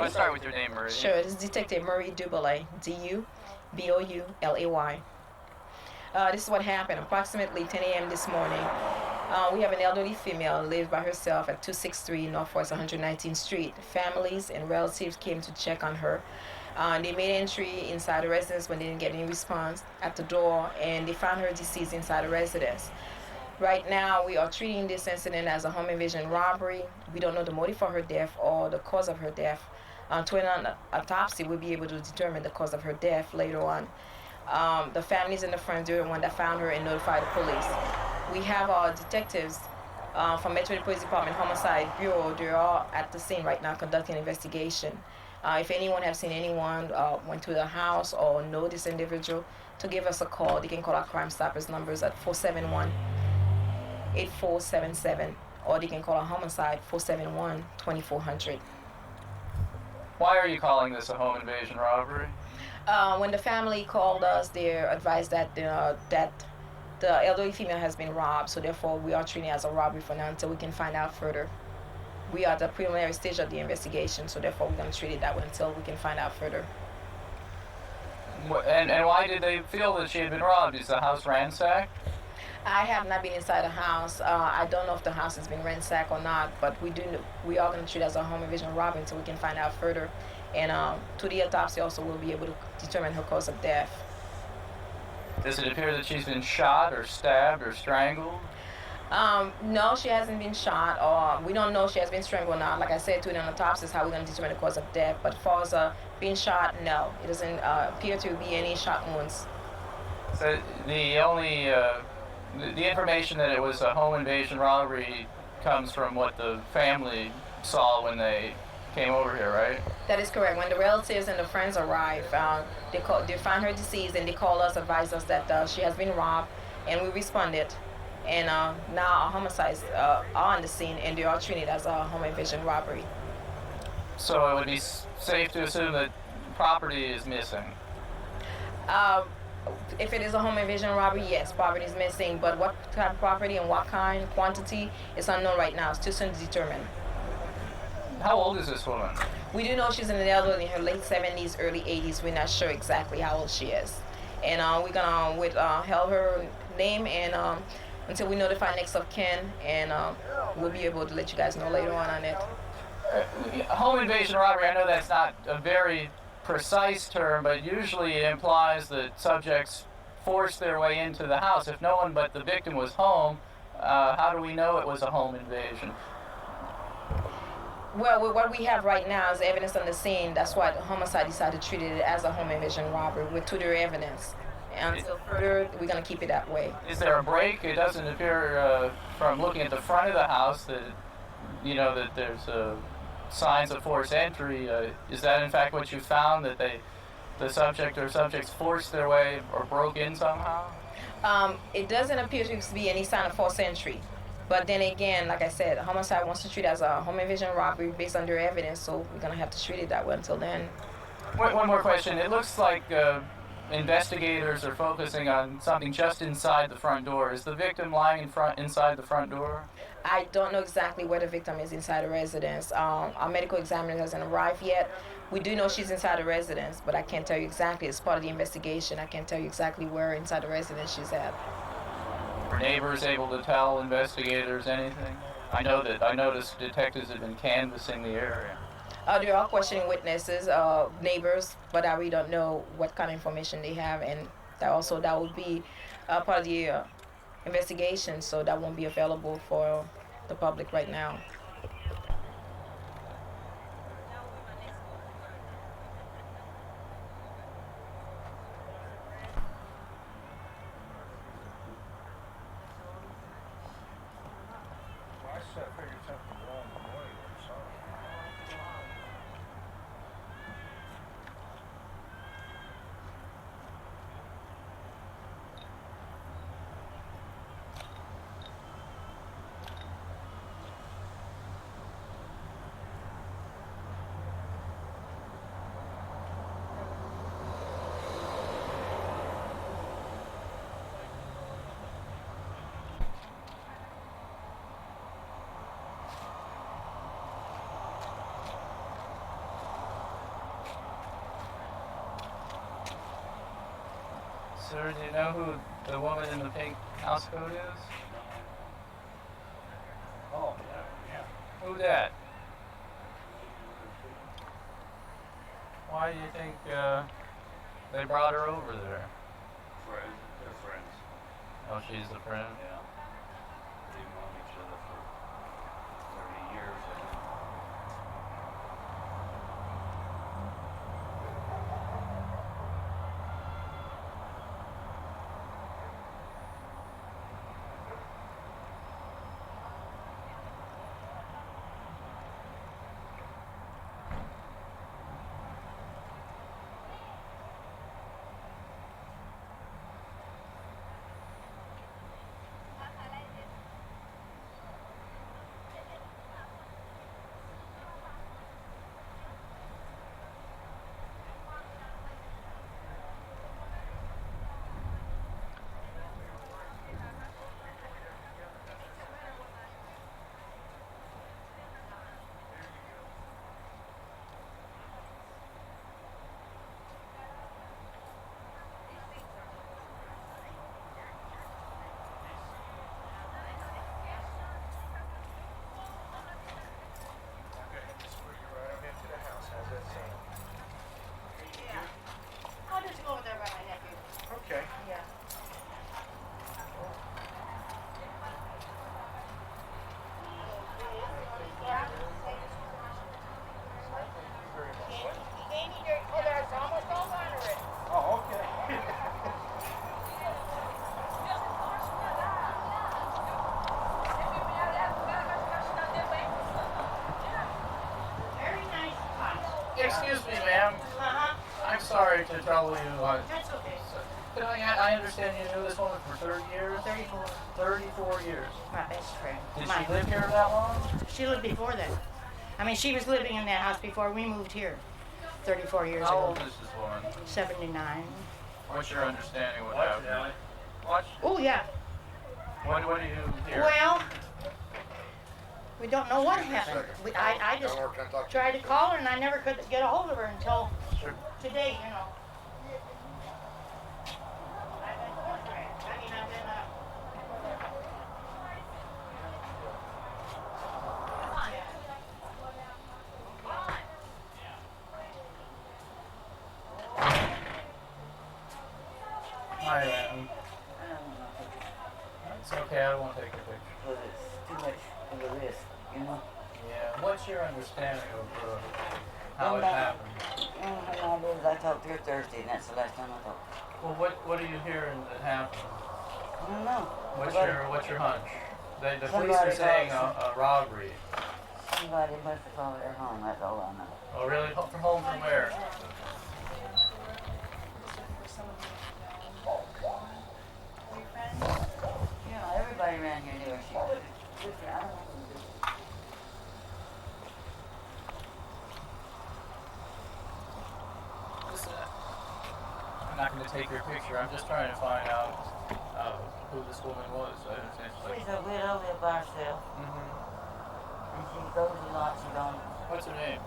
want to start with your name, Marie. Sure, it's Detective Marie Duboulay, D-U-B-O-U-L-A-Y. This is what happened. Approximately 10 a.m. this morning, we have an elderly female lives by herself at 263 Northwest 119th Street. Families and relatives came to check on her. They made entry inside the residence when they didn't get any response at the door, and they found her deceased inside the residence. Right now, we are treating this incident as a home invasion robbery. We don't know the motive for her death or the cause of her death. To an autopsy, we'll be able to determine the cause of her death later on. The families and the friends were the one that found her and notified the police. We have our detectives from Metro Police Department Homicide Bureau. They're all at the scene right now conducting an investigation. If anyone has seen anyone went to the house or know this individual, to give us a call. They can call our Crime Stoppers numbers at 471-8477, or they can call our Homicide 471-2400. Why are you calling this a home invasion robbery? When the family called us, they advised that that the elderly female has been robbed, so therefore we are treating it as a robbery for now until we can find out further. We are at the preliminary stage of the investigation, so therefore we're going to treat it that way until we can find out further. And why did they feel that she had been robbed? Is the house ransacked? I have not been inside the house. I don't know if the house has been ransacked or not, but we are going to treat it as a home invasion robbery until we can find out further. And to the autopsy also, we'll be able to determine her cause of death. Does it appear that she's been shot or stabbed or strangled? No, she hasn't been shot, or we don't know if she has been strangled or not. Like I said, to the autopsy is how we're going to determine the cause of death. But as far as being shot, no. It doesn't appear to be any shot wounds. So the only... the information that it was a home invasion robbery comes from what the family saw when they came over here, right? That is correct. When the relatives and the friends arrived, they found her deceased, and they called us, advised us that she has been robbed, and we responded. And now our homicides are on the scene, and they are treated as a home invasion robbery. So it would be safe to assume that property is missing? If it is a home invasion robbery, yes, property is missing. But what type of property and what kind, quantity, is unknown right now. It's too soon to determine. How old is this woman? We do know she's an elderly in her late 70s, early 80s. We're not sure exactly how old she is. And we're going to withhold her name and until we notify next of kin, and we'll be able to let you guys know later on it. Home invasion robbery, I know that's not a very precise term, but usually it implies that subjects forced their way into the house. If no one but the victim was home, how do we know it was a home invasion? Well, what we have right now is evidence on the scene. That's why the homicide decided to treat it as a home invasion robbery with tutor evidence. And until further, we're going to keep it that way. Is there a break? It doesn't appear from looking at the front of the house that, that there's signs of forced entry. Is that in fact what you found, that the subject or subjects forced their way or broke in somehow? It doesn't appear to be any sign of forced entry. But then again, like I said, homicide wants to treat it as a home invasion robbery based on their evidence, so we're going to have to treat it that way until then. One more question. It looks like investigators are focusing on something just inside the front door. Is the victim lying inside the front door? I don't know exactly where the victim is inside the residence. Our medical examiner hasn't arrived yet. We do know she's inside the residence, but I can't tell you exactly. It's part of the investigation. I can't tell you exactly where inside the residence she's at. Were neighbors able to tell investigators anything? I noticed detectives have been canvassing the area. They are questioning witnesses, neighbors, but I really don't know what kind of information they have, and that would be part of the investigation, so that won't be available for the public right now. Sir, do you know who the woman in the pink house coat is? Oh, yeah. Who that? Why do you think they brought her over there? Friends. They're friends. Oh, she's the friend? Yeah. They've known each other for 30 years, I think. I'll just go over there by my nephew. Okay. Yeah. Oh, there's almost all under it. Oh, okay. Very nice punch. Excuse me, ma'am. I'm sorry to trouble you. That's okay. But I understand you knew this woman for 30 years? 34. 34 years. My best friend. Did My- she live here that long? She lived before that. I mean, she was living in that house before we moved here 34 years How ago. old is this woman? 79. What's your understanding of what Watch happened? it, Allie. Watch. Oh, yeah. What do you hear? Well, we don't know what happened. I just tried to call her and I never could get a hold of her until Sure. today, you know. I've been tortured. I mean, I've been, Hi, ma'am. It's okay, I won't take a picture. But it's too much of a risk, you know? Yeah, what's your understanding of how Well, it that- happened? How it is, I talked to her Thursday, and that's the last time I talked. Well, what are you hearing that happened? I don't know. What's your hunch? The police Somebody are saying called a robbery. Somebody must have followed her home, that's all I know. Oh, really? From home from where? Yeah, everybody around here knew her. She was different. I don't know what to do. I'm not going to take your picture. I'm just trying to find out who this woman was. I understand she's like. She's a widow, live by herself, Mm-hmm. and she goes a lot. She don't. What's her name?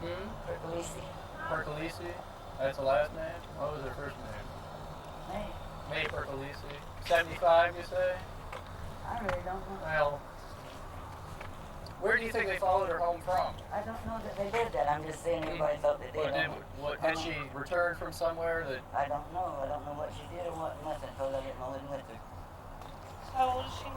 Hmm? Percolisi. Percolisi? That's the last name? What was her first name? Hey, May Percolisi. 75, you say? I really don't know. Well, where do you think they followed her home from? I don't know that they did that. I'm just saying everybody thought they did. Had she returned from somewhere that? I don't know. I don't know what she did or what nothing, because I didn't know it with her. how old is she?